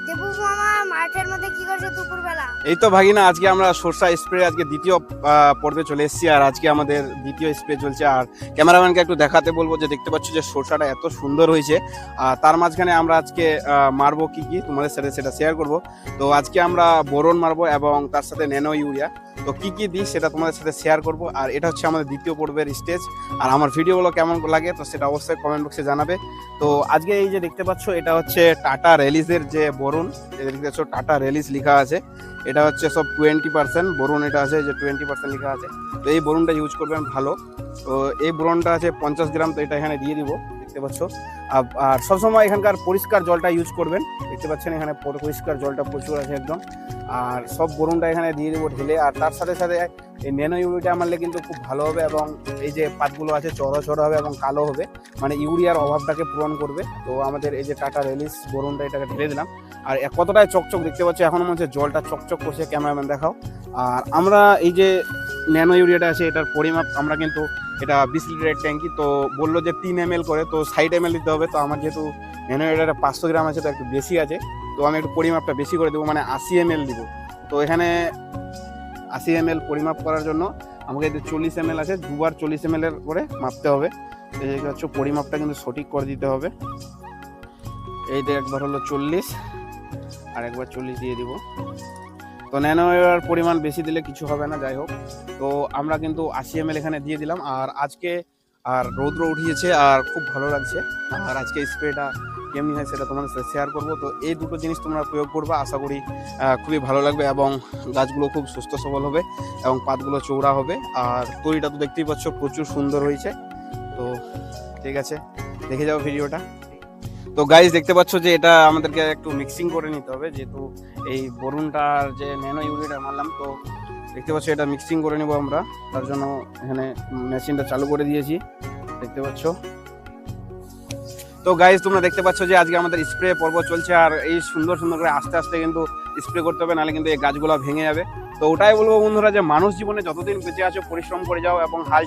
দেবু মামা মাঠের মধ্যে কি করছে দুপুরবেলা? এই তো ভাগিনা, আজকে আমরা সরষা স্প্রে আজকে দ্বিতীয় পর্বে চলে এসেছি। আর আজকে আমাদের দ্বিতীয় স্প্রে চলছে। আর ক্যামেরাম্যানকে একটু দেখাতে বলবো যে দেখতে পাচ্ছ যে সরষাটা এত সুন্দর হয়েছে। আর তার মাঝখানে আমরা আজকে মারবো কি তোমাদের সাথে সেটা শেয়ার করব। তো আজকে আমরা বোরন মারবো এবং তার সাথে ন্যানো ইউরিয়া। তো কি দিই সেটা তোমাদের সাথে শেয়ার করব। আর এটা হচ্ছে আমাদের দ্বিতীয় পর্বের স্টেজ। আর আমার ভিডিওগুলো কেমন লাগে তো সেটা অবশ্যই কমেন্ট বক্সে জানাবে। তো আজকে এই যে দেখতে পাচ্ছ এটা হচ্ছে টাটা রেলিসের যে বোরন, দেখতে পাচ্ছ টাটা রেলিস লেখা আছে। এটা হচ্ছে সব 20% বোরন, এটা আছে যে 20% লেখা আছে। তো এই বোরনটা ইউজ করবেন ভালো। তো এই বোরনটা আছে 50 গ্রাম, তো এটা এখানে দিয়ে দিব দেখতে পাচ্ছ। আর সবসময় এখানকার পরিষ্কার জলটা ইউজ করবেন। দেখতে পাচ্ছেন এখানে পরিষ্কার জলটা প্রচুর আছে একদম। আর সব বোরনটা এখানে দিয়ে দেবো ঢেলে। আর তার সাথে সাথে এই ন্যানো ইউরিয়াটা মারলে কিন্তু খুব ভালো হবে এবং এই যে পাতগুলো আছে চড়া হবে এবং কালো হবে, মানে ইউরিয়ার অভাবটাকে পূরণ করবে। তো আমাদের এই যে টাটা রেলিস বোরনটা এটাকে ঢেলে দিলাম। আর কতটাই চকচক দেখতে পাচ্ছি, এখনো মনে হচ্ছে জলটা চকচক করছে। ক্যামেরাম্যান দেখাও। আর আমরা এই যে ন্যানো ইউরিয়াটা আছে এটার পরিমাপ আমরা কিন্তু এটা 20 লিটারের ট্যাঙ্কি, তো বললো যে 3 ml করে, তো 60 ml দিতে হবে। তো আমার যেহেতু ন্যানো ইউরিয়াটা 500 গ্রাম আছে তো একটু বেশি আছে, তো আমি একটু পরিমাপটা বেশি করে দেবো, মানে 80 ml দিব। তো এখানে 80 ml পরিমাপ করার জন্য আমাকে যে 40 ml আছে দুবার 40 ml এর করে মাপতে হবে। এই হচ্ছে পরিমাপটা কিন্তু সঠিক করে দিতে হবে। এই যে একবার হলো 40 আর একবার 40 দিয়ে দিব। তো ন্যানো ইউরিয়ার পরিমাণ বেশি দিলে কিছু হবে না, যাই হোক। তো আমরা কিন্তু 80 ml এখানে দিয়ে দিলাম। আর আজকে আর রৌদ্র উঠিয়েছে আর খুব ভালো লাগছে। আর আজকে স্প্রেটা কেমনি হয় সেটা তোমাদের সাথে শেয়ার করবো। তো এই দুটো জিনিস তোমরা প্রয়োগ করবা, আশা করি খুবই ভালো লাগবে এবং গাছগুলো খুব সুস্থ সবল হবে এবং পাতগুলো চৌড়া হবে। আর তৈরিটা তো দেখতেই পাচ্ছ প্রচুর সুন্দর হয়েছে। তো ঠিক আছে, দেখে যাও ভিডিওটা। তো গাইস দেখতে পাচ্ছ যে এটা আমাদেরকে একটু মিক্সিং করে নিতে হবে, যেহেতু এই বরুণটার যে ন্যানো ইউরিয়াটা মারলাম। তো দেখতে পাচ্ছ এটা মিক্সিং করে নেবো আমরা, তার জন্য এখানে মেশিনটা চালু করে দিয়েছি দেখতে পাচ্ছ। তো গাইস তোমরা দেখতে পাচ্ছ যে আজকে আমাদের স্প্রে পর্ব চলছে। আর এই সুন্দর সুন্দর করে আস্তে আস্তে কিন্তু স্প্রে করতে হবে, নাহলে কিন্তু এই গাছগুলো ভেঙে যাবে। তো ওটাই বলবো বন্ধুরা যে মানুষ জীবনে যতদিন বেঁচে আছো পরিশ্রম করে যাও এবং হাল